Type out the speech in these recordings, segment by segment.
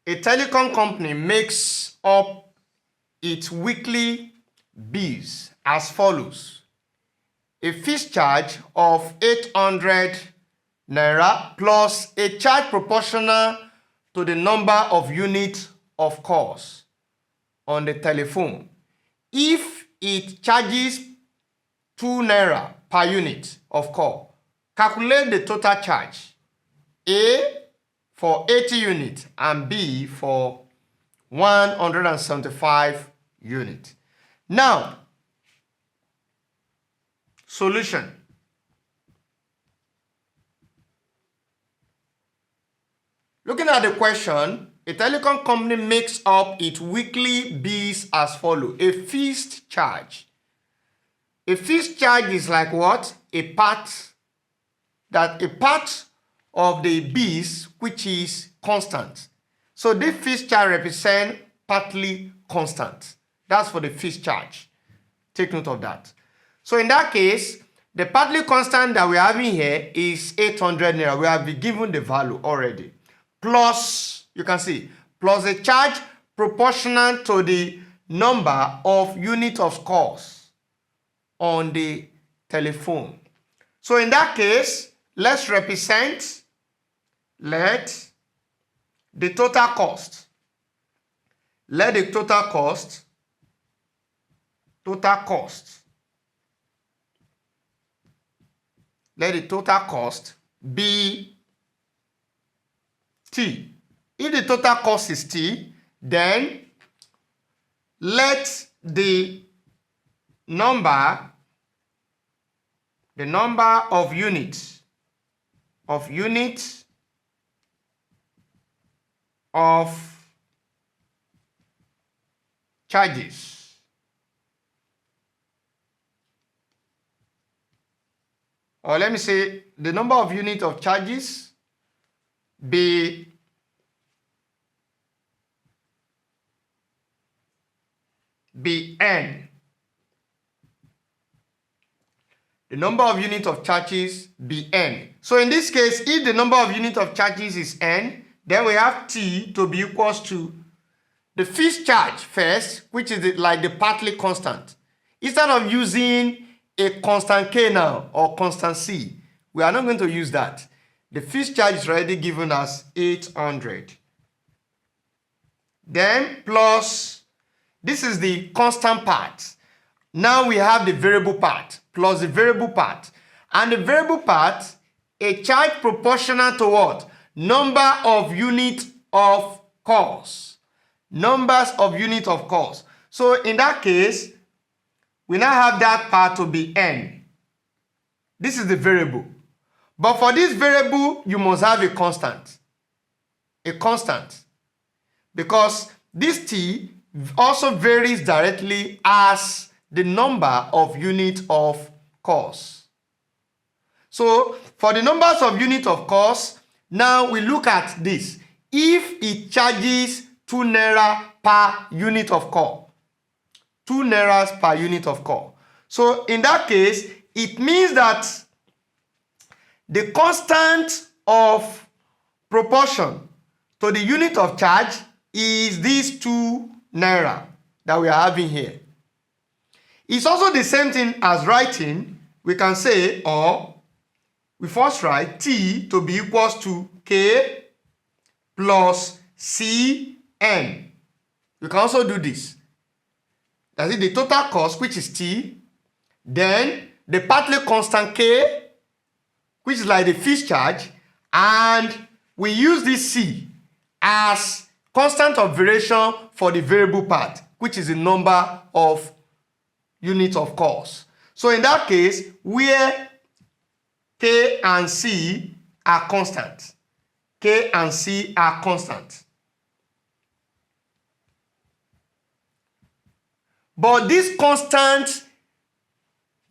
a telecom company makes up its weekly bills as follows: a fixed charge of 800 naira plus a charge proportional to the number of units of calls on the telephone. If it charges 2 naira per unit of call, calculate the total charge, A for 80 units and B for 175 units. Now, solution. Looking at the question, a telecom company makes up its weekly bills as follows: a fixed charge. A fixed charge is like what? A part of the bills which is constant. So this fixed charge represents partly constant. That's for the fixed charge. Take note of that. So in that case, the partly constant that we're having here is 800 naira. We have been given the value already. Plus, you can see, plus a charge proportional to the number of units of calls on the telephone. So in that case, let's represent, let the total cost, let the total cost be T. If the total cost is T, then let the number of units of charges or let me say the number of units of charges be N. The number of units of charges be N. So in this case, if the number of units of charges is N, then we have T to be equals to the fixed charge first, which is like the partly constant. Instead of using a constant K now or constant C, we are not going to use that. The fixed charge is already given as 800. Then plus, this is the constant part. Now we have the variable part plus the variable part. And the variable part, a charge proportional to what? Number of units of calls. Numbers of units of calls. So in that case, we now have that part to be N. This is the variable. But for this variable, you must have a constant. A constant. Because this T also varies directly as the number of units of calls. So for the numbers of units of calls, now we look at this. If it charges 2 naira per unit of call, 2 naira per unit of call. So in that case, it means that the constant of proportion to the unit of charge is these 2 naira that we are having here. It's also the same thing as writing. We can say, or we first write T to be equals to K plus CN. We can also do this. That is the total cost, which is T, then the partly constant K, which is like the fixed charge, and we use this C as constant of variation for the variable part, which is the number of units of calls. So in that case, where K and C are constant, K and C are constant. But this constant,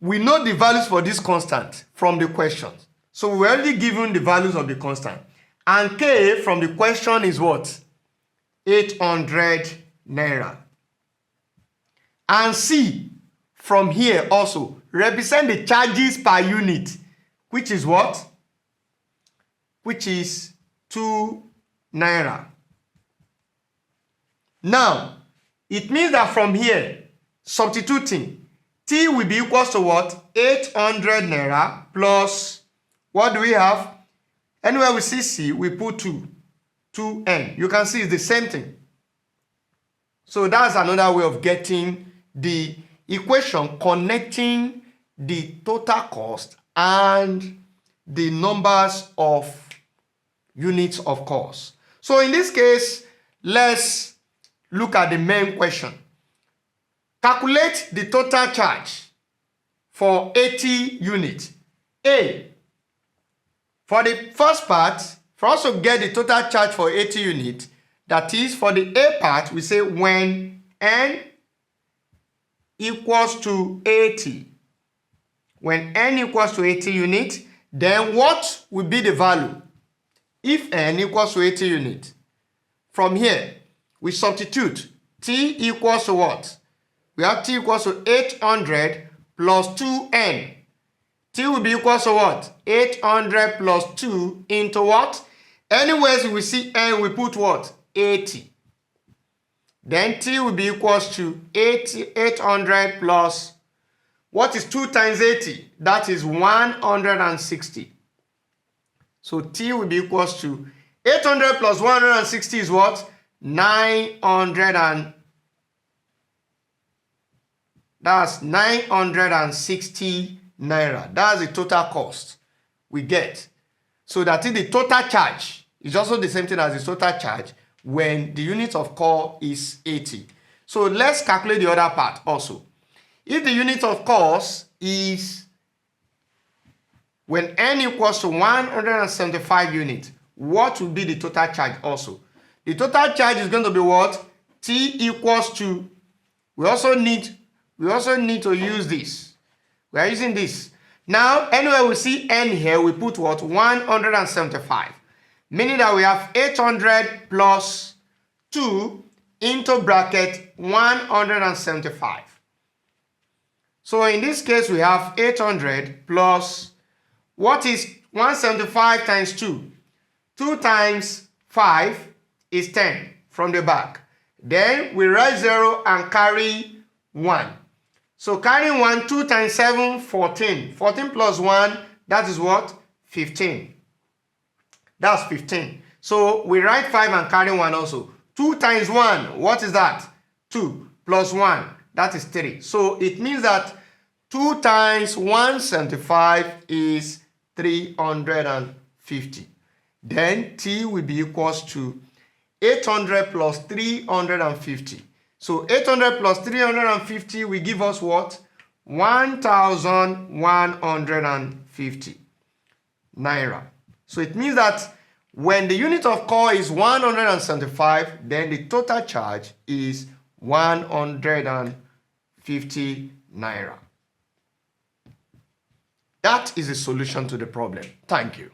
we know the values for this constant from the question. So we're already given the values of the constant. And K from the question is what? 800 naira. And C from here also represent the charges per unit, which is what? Which is 2 naira. Now, it means that from here, substituting, T will be equals to what? 800 naira plus, what do we have? Anywhere we see C, we put 2N. You can see it's the same thing. So that's another way of getting the equation connecting the total cost and the numbers of units of cost. So in this case, let's look at the main question. Calculate the total charge for 80 units. A, for the first part, for us to get the total charge for 80 units, that is, for the A part, we say when N equals to 80. When N equals to 80 units, then what will be the value? If N equals to 80 units, from here, we substitute T equals to what? We have T equals to 800 plus 2N. T will be equals to what? 800 plus 2 into what? Anyways, we see N, we put what? 80. Then T will be equals to 800 plus, what is 2 times 80? That is 160. So T will be equals to 800 plus 160 is what? 900 that's 960 naira. That's the total cost we get. So that is the total charge. It's also the same thing as the total charge when the unit of cost is 80. So let's calculate the other part also. If the unit of cost is when N equals to 175 units, what will be the total charge also? The total charge is going to be what? T equals to, we also need to use this. We are using this. Now, anywhere we see N here, we put what? 175. Meaning that we have 800 plus 2 into bracket 175. So in this case, we have 800 plus, what is 175 times 2? 2 times 5 is 10 from the back. Then we write 0 and carry 1. So carrying 1, 2 times 7, 14. 14 plus 1, that is what? 15. That's 15. So we write 5 and carry 1 also. 2 times 1, what is that? 2 plus 1, that is 3. So it means that 2 times 175 is 350. Then T will be equals to 800 plus 350. So 800 plus 350 will give us what? 1,150 naira. So it means that when the unit of cost is 175, then the total charge is 150 naira. That is the solution to the problem. Thank you.